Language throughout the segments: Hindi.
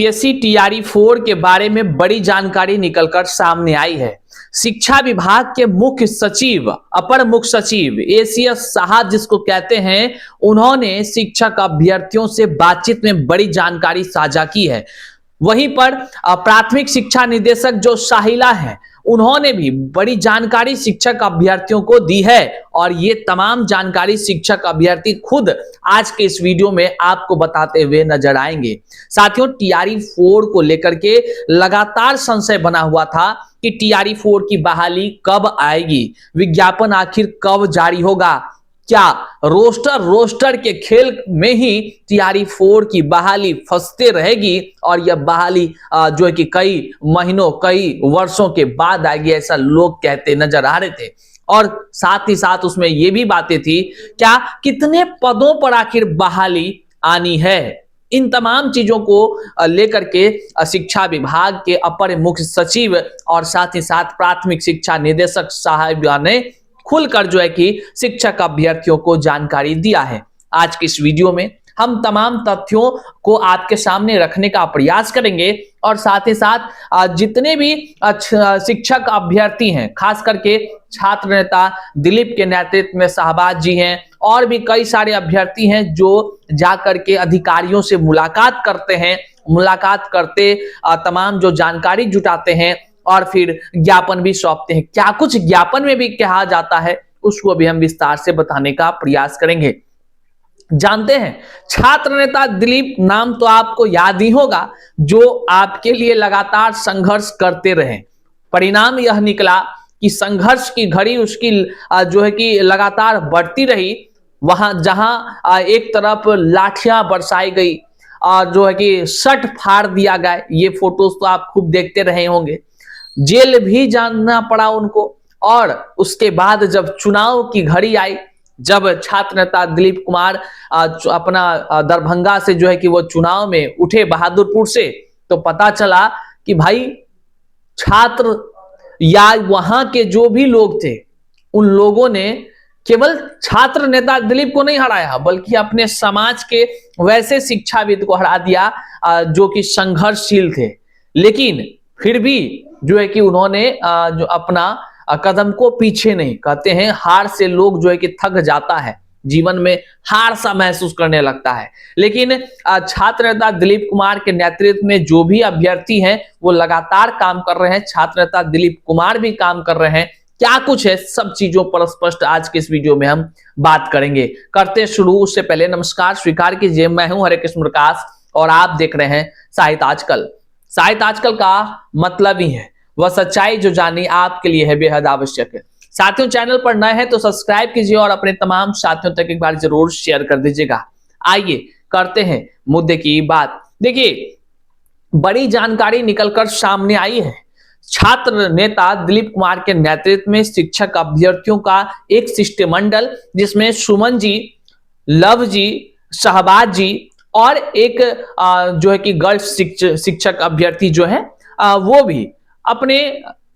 यूपीएससी टीआरई 4 के बारे में बड़ी जानकारी निकलकर सामने आई है। शिक्षा विभाग के मुख्य सचिव, अपर मुख्य सचिव एसीएस साहब जिसको कहते हैं, उन्होंने शिक्षक अभ्यर्थियों से बातचीत में बड़ी जानकारी साझा की है। वहीं पर प्राथमिक शिक्षा निदेशक जो साहिला है, उन्होंने भी बड़ी जानकारी शिक्षक अभ्यर्थियों को दी है और ये तमाम जानकारी शिक्षक अभ्यर्थी खुद आज के इस वीडियो में आपको बताते हुए नजर आएंगे। साथियों, टीआरई 4 को लेकर के लगातार संशय बना हुआ था कि टीआरई 4 की बहाली कब आएगी, विज्ञापन आखिर कब जारी होगा, क्या रोस्टर के खेल में ही टीआरई 4 की बहाली फंसते रहेगी और यह बहाली जो है कि कई महीनों कई वर्षों के बाद आएगी, ऐसा लोग कहते नजर आ रहे थे। और साथ ही साथ उसमें यह भी बातें थी क्या कितने पदों पर आखिर बहाली आनी है। इन तमाम चीजों को लेकर के शिक्षा विभाग के अपर मुख्य सचिव और साथ ही साथ प्राथमिक शिक्षा निदेशक साहब ने खुलकर जो है कि शिक्षक अभ्यर्थियों को जानकारी दिया है। आज की इस वीडियो में हम तमाम तथ्यों को आपके सामने रखने का प्रयास करेंगे और साथ ही साथ जितने भी शिक्षक अभ्यर्थी हैं, खास करके छात्र नेता दिलीप के नेतृत्व में शहबाज जी हैं और भी कई सारे अभ्यर्थी हैं जो जाकर के अधिकारियों से मुलाकात करते हैं, मुलाकात करते तमाम जो जानकारी जुटाते हैं और फिर ज्ञापन भी सौंपते हैं। क्या कुछ ज्ञापन में भी कहा जाता है उसको भी हम विस्तार से बताने का प्रयास करेंगे। जानते हैं, छात्र नेता दिलीप नाम तो आपको याद ही होगा, जो आपके लिए लगातार संघर्ष करते रहे। परिणाम यह निकला कि संघर्ष की घड़ी उसकी जो है कि लगातार बढ़ती रही। वहां जहां एक तरफ लाठियां बरसाई गई और जो है कि शर्ट फाड़ दिया गया, ये फोटोज तो आप खूब देखते रहे होंगे। जेल भी जाना पड़ा उनको और उसके बाद जब चुनाव की घड़ी आई, जब छात्र नेता दिलीप कुमार अपना दरभंगा से जो है कि वो चुनाव में उठे बहादुरपुर से, तो पता चला कि भाई छात्र या वहां के जो भी लोग थे, उन लोगों ने केवल छात्र नेता दिलीप को नहीं हराया बल्कि अपने समाज के वैसे शिक्षाविद को हरा दिया जो कि संघर्षशील थे। लेकिन फिर भी जो है कि उन्होंने जो अपना कदम को पीछे नहीं, कहते हैं हार से लोग जो है कि थक जाता है, जीवन में हार सा महसूस करने लगता है। लेकिन छात्र नेता दिलीप कुमार के नेतृत्व में जो भी अभ्यर्थी हैं वो लगातार काम कर रहे हैं, छात्र नेता दिलीप कुमार भी काम कर रहे हैं। क्या कुछ है, सब चीजों पर स्पष्ट आज के इस वीडियो में हम बात करेंगे। करते शुरू उससे पहले नमस्कार स्वीकार कीजिए, मैं हूं हरे कृष्ण प्रकाश और आप देख रहे हैं साहित्य आजकल। साहित्य आजकल का मतलब ही है वह सच्चाई जो जानी आपके लिए है बेहद आवश्यक है। साथियों, चैनल पर नए हैं तो सब्सक्राइब कीजिए और अपने तमाम साथियों तक एक बार जरूर शेयर कर दीजिएगा। आइए करते हैं मुद्दे की बात। देखिए, बड़ी जानकारी निकलकर सामने आई है। छात्र नेता दिलीप कुमार के नेतृत्व में शिक्षक अभ्यर्थियों का एक शिष्टमंडल, जिसमें सुमन जी, लव जी, शहबाज जी और एक जो है कि गर्ल्स शिक्षक अभ्यर्थी जो है वो भी अपने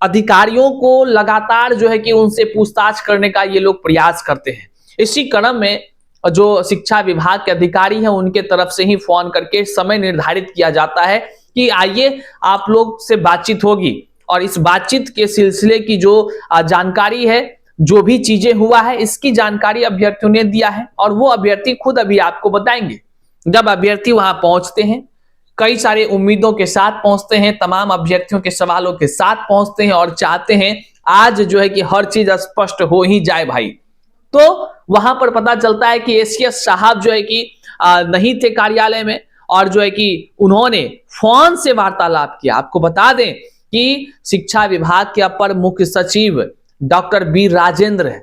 अधिकारियों को लगातार जो है कि उनसे पूछताछ करने का ये लोग प्रयास करते हैं। इसी क्रम में जो शिक्षा विभाग के अधिकारी हैं उनके तरफ से ही फोन करके समय निर्धारित किया जाता है कि आइए आप लोग से बातचीत होगी और इस बातचीत के सिलसिले की जो जानकारी है, जो भी चीजें हुआ है, इसकी जानकारी अभ्यर्थियों ने दिया है और वो अभ्यर्थी खुद अभी आपको बताएंगे। जब अभ्यर्थी वहां पहुंचते हैं, कई सारे उम्मीदों के साथ पहुंचते हैं, तमाम अभ्यर्थियों के सवालों के साथ पहुंचते हैं और चाहते हैं आज जो है कि हर चीज स्पष्ट हो ही जाए भाई। तो वहां पर पता चलता है कि एसीएस साहब जो है कि नहीं थे कार्यालय में और जो है कि उन्होंने फोन से वार्तालाप किया। आपको बता दें कि शिक्षा विभाग के अपर मुख्य सचिव डॉक्टर बी राजेंद्र,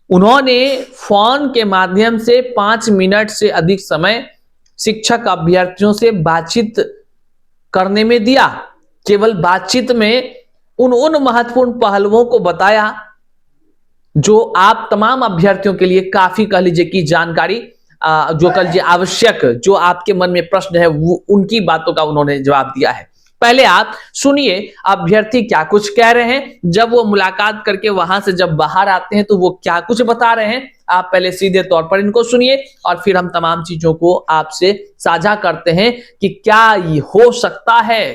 उन्होंने फोन के माध्यम से 5 मिनट से अधिक समय शिक्षक अभ्यर्थियों से बातचीत करने में दिया। केवल बातचीत में उन महत्वपूर्ण पहलुओं को बताया जो आप तमाम अभ्यर्थियों के लिए काफी कह लीजिए कि जानकारी जो कह लीजिए आवश्यक, जो आपके मन में प्रश्न है वो उनकी बातों का उन्होंने जवाब दिया है। पहले आप सुनिए अभ्यर्थी क्या कुछ कह रहे हैं, जब वो मुलाकात करके वहां से जब बाहर आते हैं तो वो क्या कुछ बता रहे हैं। आप पहले सीधे तौर पर इनको सुनिए और फिर हम तमाम चीजों को आपसे साझा करते हैं कि क्या ये हो सकता है।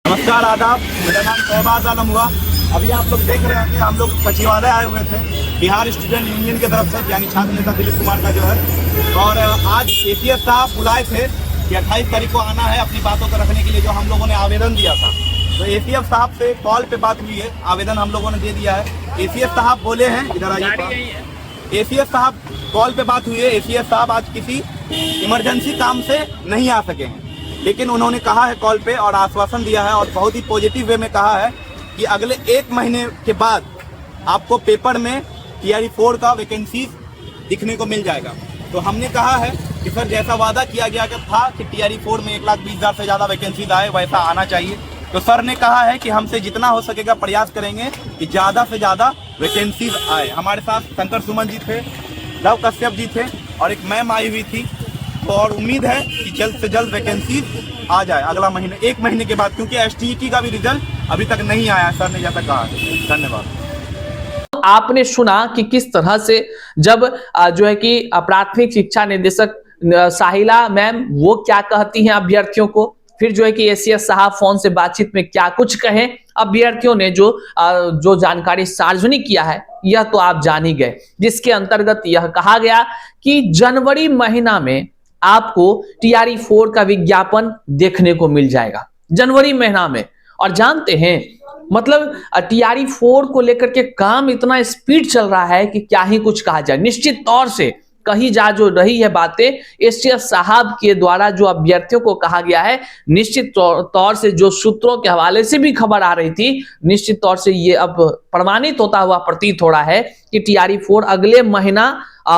नमस्कार, आदाब। मेरा नाम शहबाज आलम हुआ। अभी आप लोग देख रहे हैं हम लोग सचिवालय आए हुए थे बिहार स्टूडेंट यूनियन की तरफ से, यानी छात्र नेता दिलीप कुमार का जो है। और आज एसीएस साहब बुलाए थे कि 28 तारीख को आना है अपनी बातों को रखने के लिए, जो हम लोगों ने आवेदन दिया था। तो एसीएस साहब से कॉल पे बात हुई है, आवेदन हम लोगों ने दे दिया है। एसीएस साहब बोले हैं, इधर आइए। एसीएस साहब कॉल पे बात हुई है। एसीएस साहब आज किसी इमरजेंसी काम से नहीं आ सके हैं, लेकिन उन्होंने कहा है कॉल पे और आश्वासन दिया है और बहुत ही पॉजिटिव वे में कहा है कि अगले 1 महीने के बाद आपको पेपर में टीआरई 4 का वैकेंसी दिखने को मिल जाएगा। तो हमने कहा है कि सर जैसा वादा किया गया था कि टीआरई 4 में 1,20,000 से ज़्यादा वैकेंसी आए, वैसा आना चाहिए। तो सर ने कहा है कि हमसे जितना हो सकेगा प्रयास करेंगे कि ज़्यादा से ज़्यादा वैकेंसीज आए। हमारे साथ शंकर सुमन जी थे, लव कश्यप जी थे और एक मैम आई हुई थी। तो और उम्मीद है कि जल्द से जल्द वैकेंसी आ जाए अगला महीने, 1 महीने के बाद, क्योंकि एसटीईटी का भी रिजल्ट अभी तक नहीं आया है, सर ने जैसा कहा है। धन्यवाद। आपने सुना कि किस तरह से जब जो है कि प्राथमिक शिक्षा निदेशक साहिला मैम वो क्या कहती हैं अभ्यर्थियों को, फिर जो है कि एसीएस साहब फोन से बातचीत में क्या कुछ कहें, अभ्यर्थियों ने जो जानकारी सार्वजनिक किया है यह तो आप जान ही गए, जिसके अंतर्गत यह कहा गया कि जनवरी महीना में आपको टीआरई 4 का विज्ञापन देखने को मिल जाएगा, जनवरी महीना में। और जानते हैं मतलब टीआरई 4 को लेकर के काम इतना स्पीड चल रहा है कि क्या ही कुछ कहा जाए। निश्चित तौर से कही जा जो रही है बातें एसीएस साहब के द्वारा जो अभ्यर्थियों को कहा गया है, निश्चित तौर से जो सूत्रों के हवाले से भी खबर आ रही थी, निश्चित तौर से ये अब प्रमाणित होता हुआ प्रतीत हो रहा है कि टीआरई 4 अगले महीना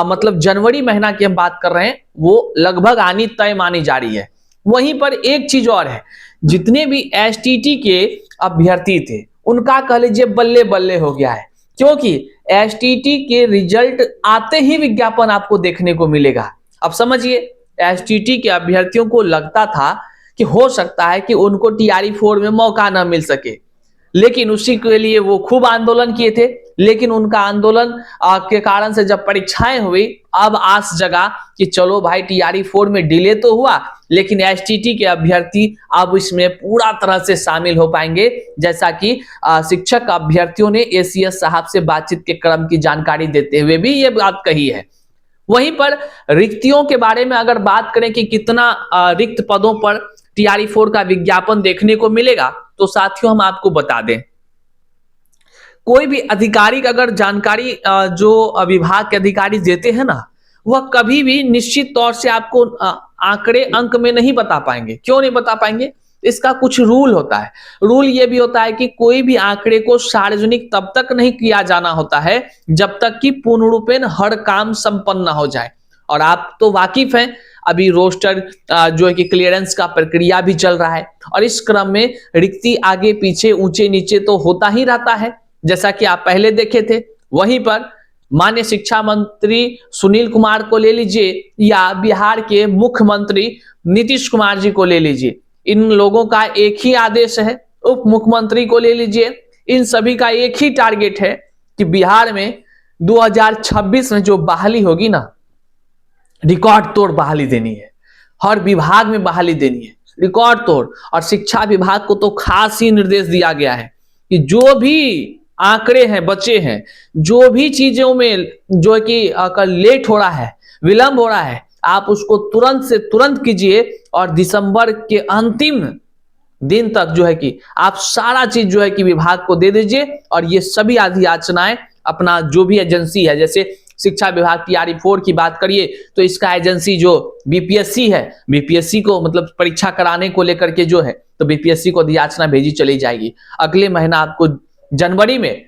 मतलब जनवरी महीना की हम बात कर रहे हैं, वो लगभग आनी तय मानी जा रही है। वहीं पर एक चीज और है, जितने भी एसटीटी के अभ्यर्थी थे उनका कह लीजिए बल्ले बल्ले हो गया है, क्योंकि एसटीटी के रिजल्ट आते ही विज्ञापन आपको देखने को मिलेगा। अब समझिए एसटीटी के अभ्यर्थियों को लगता था कि हो सकता है कि उनको टीआरई 4 में मौका ना मिल सके, लेकिन उसी के लिए वो खूब आंदोलन किए थे। लेकिन उनका आंदोलन के कारण से जब परीक्षाएं हुई, अब आस जगा कि चलो भाई टीआरई 4 में डिले तो हुआ, लेकिन एसटीटी के अभ्यर्थी अब इसमें पूरा तरह से शामिल हो पाएंगे, जैसा कि शिक्षक अभ्यर्थियों ने एसीएस साहब से बातचीत के क्रम की जानकारी देते हुए भी ये बात कही है। वहीं पर रिक्तियों के बारे में अगर बात करें कि कितना रिक्त पदों पर टीआरई 4 का विज्ञापन देखने को मिलेगा, तो साथियों हम आपको बता दें, कोई भी आधिकारिक अगर जानकारी जो विभाग के अधिकारी देते हैं ना, वह कभी भी निश्चित तौर से आपको आंकड़े अंक में नहीं बता पाएंगे। क्यों नहीं बता पाएंगे? इसका कुछ रूल होता है। रूल यह भी होता है कि कोई भी आंकड़े को सार्वजनिक तब तक नहीं किया जाना होता है जब तक कि पूर्ण रूपेण हर काम संपन्न हो जाए। और आप तो वाकिफ हैं, अभी रोस्टर जो है कि क्लियरेंस का प्रक्रिया भी चल रहा है और इस क्रम में रिक्ति आगे पीछे ऊंचे नीचे तो होता ही रहता है, जैसा कि आप पहले देखे थे। वहीं पर माननीय शिक्षा मंत्री सुनील कुमार को ले लीजिए या बिहार के मुख्यमंत्री नीतीश कुमार जी को ले लीजिए, इन लोगों का एक ही आदेश है। उप मुख्यमंत्री को ले लीजिए, इन सभी का एक ही टारगेट है कि बिहार में 2026 में जो बहाली होगी ना, रिकॉर्ड तोड़ बहाली देनी है, हर विभाग में बहाली देनी है, रिकॉर्ड तोड़। और शिक्षा विभाग को तो खास ही निर्देश दिया गया है कि जो भी आंकड़े हैं बचे हैं, जो भी चीजों में जो है कि लेट हो रहा है, विलंब हो रहा है, आप उसको तुरंत से तुरंत कीजिए और दिसंबर के अंतिम दिन तक जो है कि आप सारा चीज जो है कि विभाग को दे दीजिए। और ये सभी अधियाचनाएं अपना जो भी एजेंसी है, जैसे शिक्षा विभाग टीआरई 4 की बात करिए तो इसका एजेंसी जो बीपीएससी है, बीपीएससी को मतलब परीक्षा कराने को लेकर के जो है, तो बीपीएससी को अधियाचना भेजी चली जाएगी। अगले महीना आपको जनवरी में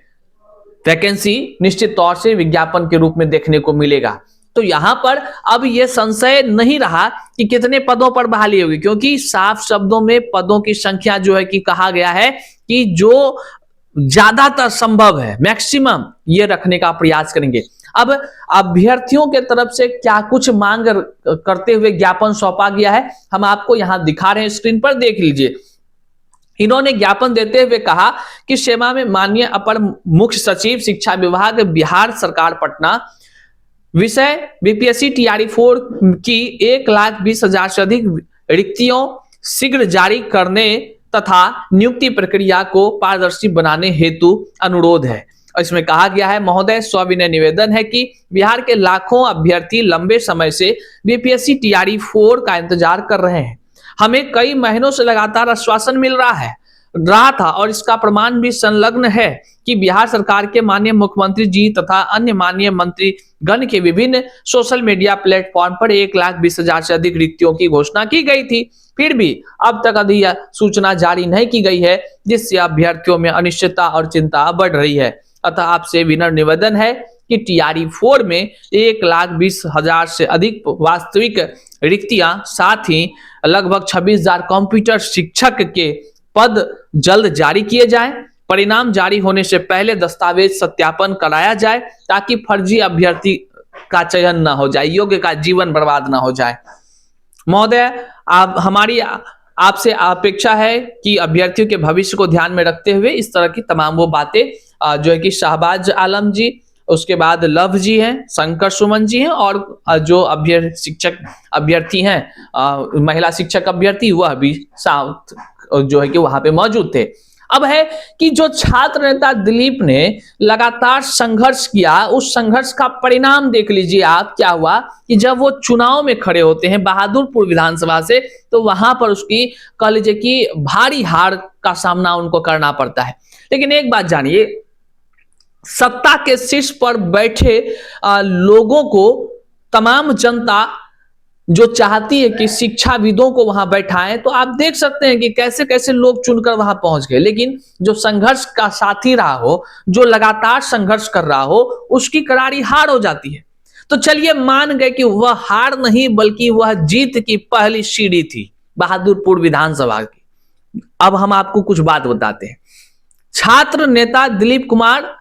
वैकेंसी निश्चित तौर से विज्ञापन के रूप में देखने को मिलेगा। तो यहां पर अब यह संशय नहीं रहा कि कितने पदों पर बहाली होगी, क्योंकि साफ शब्दों में पदों की संख्या जो है कि कहा गया है कि जो ज्यादातर संभव है, मैक्सिमम ये रखने का प्रयास करेंगे। अब अभ्यर्थियों के तरफ से क्या कुछ मांग करते हुए ज्ञापन सौंपा गया है, हम आपको यहां दिखा रहे हैं, स्क्रीन पर देख लीजिए। इन्होंने ज्ञापन देते हुए कहा कि सेवा में माननीय अपर मुख्य सचिव शिक्षा विभाग बिहार सरकार पटना, विषय बीपीएससी टीआरई 4 की 1,20,000 से अधिक रिक्तियों शीघ्र जारी करने तथा नियुक्ति प्रक्रिया को पारदर्शी बनाने हेतु अनुरोध है। इसमें कहा गया है, महोदय सविनय निवेदन है कि बिहार के लाखों अभ्यर्थी लंबे समय से बीपीएससी टीआरई 4 का इंतजार कर रहे हैं। हमें कई महीनों से लगातार आश्वासन मिल रहा था और इसका प्रमाण भी संलग्न है कि बिहार सरकार के माननीय मुख्यमंत्री जी तथा अन्य माननीय मंत्री गण के विभिन्न सोशल मीडिया प्लेटफॉर्म पर 1,20,000 से अधिक रिक्तियों की घोषणा की गई थी। फिर भी अब तक अधिसूचना जारी नहीं की गई है, जिससे अभ्यर्थियों में अनिश्चितता और चिंता बढ़ रही है। अतः आपसे विनम्र निवेदन है कि टीआरई 4 में 1,20,000 से अधिक वास्तविक रिक्तियां, साथ ही लगभग 26,000 कंप्यूटर शिक्षक के पद जल्द जारी किए जाएं। परिणाम जारी होने से पहले दस्तावेज सत्यापन कराया जाए ताकि फर्जी अभ्यर्थी का चयन न हो जाए, योग्य का जीवन बर्बाद न हो जाए। महोदय, हमारी आपसे अपेक्षा है कि अभ्यर्थियों के भविष्य को ध्यान में रखते हुए इस तरह की तमाम वो बातें जो है कि शहबाज आलम जी, उसके बाद लव जी हैं, शंकर सुमन जी हैं, और जो शिक्षक अभ्यर्थी हैं, महिला शिक्षक अभ्यर्थी, वह भी साथ जो है कि वहां पे मौजूद थे। अब है कि जो छात्र नेता दिलीप ने लगातार संघर्ष किया, उस संघर्ष का परिणाम देख लीजिए आप क्या हुआ कि जब वो चुनाव में खड़े होते हैं बहादुरपुर विधानसभा से, तो वहां पर उसकी कह लीजिए कि भारी हार का सामना उनको करना पड़ता है। लेकिन एक बात जानिए, सत्ता के शीर्ष पर बैठे लोगों को तमाम जनता जो चाहती है कि शिक्षाविदों को वहां बैठाएं, तो आप देख सकते हैं कि कैसे कैसे लोग चुनकर वहां पहुंच गए। लेकिन जो संघर्ष का साथी रहा हो, जो लगातार संघर्ष कर रहा हो, उसकी करारी हार हो जाती है। तो चलिए मान गए कि वह हार नहीं बल्कि वह जीत की पहली सीढ़ी थी बहादुरपुर विधानसभा की। अब हम आपको कुछ बात बताते हैं। छात्र नेता दिलीप कुमार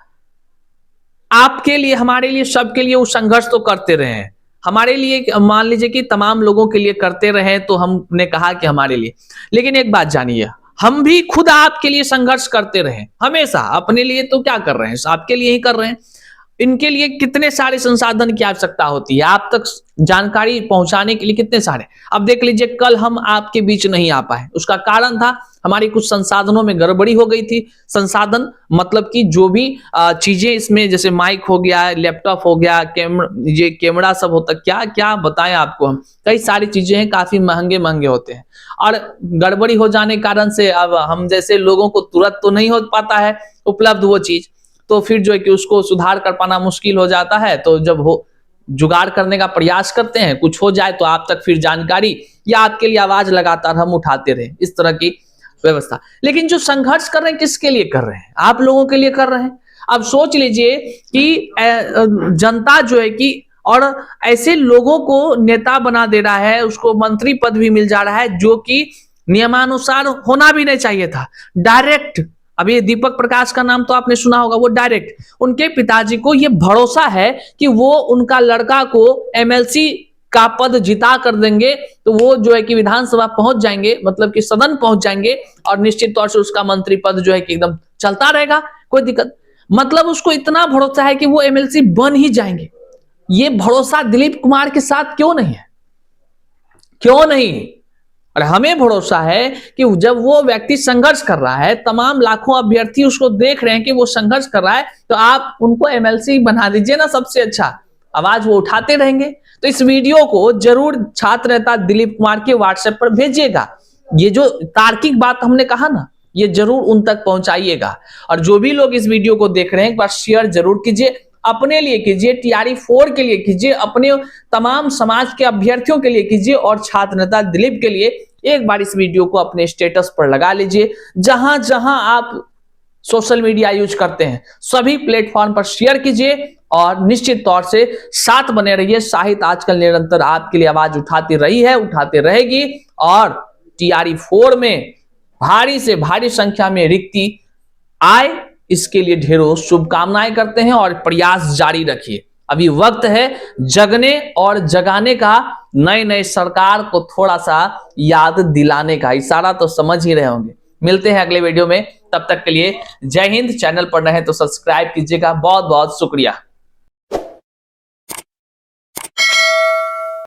आपके लिए, हमारे लिए, सबके लिए वो संघर्ष तो करते रहे हैं। हमारे लिए मान लीजिए कि तमाम लोगों के लिए करते रहे, तो हमने कहा कि हमारे लिए। लेकिन एक बात जानिए, हम भी खुद आपके लिए संघर्ष करते रहे हमेशा। अपने लिए तो क्या कर रहे हैं, आपके लिए ही कर रहे हैं। इनके लिए कितने सारे संसाधन की आवश्यकता होती है, आप तक जानकारी पहुंचाने के लिए कितने सारे। अब देख लीजिए, कल हम आपके बीच नहीं आ पाए, उसका कारण था हमारी कुछ संसाधनों में गड़बड़ी हो गई थी। संसाधन मतलब कि जो भी चीजें इसमें, जैसे माइक हो गया, लैपटॉप हो गया, ये कैमरा सब होता, क्या क्या बताएं आपको हम, कई सारी चीजें हैं, काफी महंगे महंगे होते हैं। और गड़बड़ी हो जाने के कारण से अब हम जैसे लोगों को तुरंत तो नहीं हो पाता है उपलब्ध वो चीज, तो फिर जो है कि उसको सुधार कर पाना मुश्किल हो जाता है। तो जब हो जुगाड़ करने का प्रयास करते हैं, कुछ हो जाए तो आप तक फिर जानकारी या आपके लिए आवाज लगातार हम उठाते रहे, इस तरह की व्यवस्था। लेकिन जो संघर्ष कर रहे हैं, किसके लिए कर रहे हैं? आप लोगों के लिए कर रहे हैं। अब सोच लीजिए कि जनता जो है कि, और ऐसे लोगों को नेता बना दे रहा है, उसको मंत्री पद भी मिल जा रहा है, जो कि नियमानुसार होना भी नहीं चाहिए था। डायरेक्ट, अभी दीपक प्रकाश का नाम तो आपने सुना होगा, वो डायरेक्ट उनके पिताजी को ये भरोसा है कि वो उनका लड़का को एमएलसी का पद जिता कर देंगे, तो वो जो है कि विधानसभा पहुंच जाएंगे, मतलब कि सदन पहुंच जाएंगे, और निश्चित तौर से उसका मंत्री पद जो है कि एकदम चलता रहेगा, कोई दिक्कत। मतलब उसको इतना भरोसा है कि वो एमएलसी बन ही जाएंगे। ये भरोसा दिलीप कुमार के साथ क्यों नहीं है? क्यों नहीं? और हमें भरोसा है कि जब वो व्यक्ति संघर्ष कर रहा है, तमाम लाखों अभ्यर्थी उसको देख रहे हैं कि वो संघर्ष कर रहा है, तो आप उनको एमएलसी बना दीजिए ना, सबसे अच्छा आवाज वो उठाते रहेंगे। तो इस वीडियो को जरूर छात्र नेता दिलीप कुमार के व्हाट्सएप पर भेजिएगा। ये जो तार्किक बात हमने कहा ना, ये जरूर उन तक पहुंचाइएगा। और जो भी लोग इस वीडियो को देख रहे हैं, एक बार शेयर जरूर कीजिए, अपने लिए कीजिए, टीआरई 4 के लिए कीजिए, अपने तमाम समाज के अभ्यर्थियों के लिए कीजिए, और छात्र नेता दिलीप के लिए एक बार इस वीडियो को अपने स्टेटस पर लगा लीजिए। जहां जहां आप सोशल मीडिया यूज करते हैं, सभी प्लेटफॉर्म पर शेयर कीजिए, और निश्चित तौर से साथ बने रहिए। साहित्य आजकल निरंतर आपके लिए आवाज उठाती रही है, उठाते रहेगी, और टीआरई 4 में भारी से भारी संख्या में रिक्ति आए, इसके लिए ढेरों शुभकामनाएं करते हैं, और प्रयास जारी रखिए। अभी वक्त है जगने और जगाने का, नए नए सरकार को थोड़ा सा याद दिलाने का। इशारा तो समझ ही रहे होंगे। मिलते हैं अगले वीडियो में, तब तक के लिए जय हिंद। चैनल पर नए हैं तो सब्सक्राइब कीजिएगा। बहुत बहुत शुक्रिया।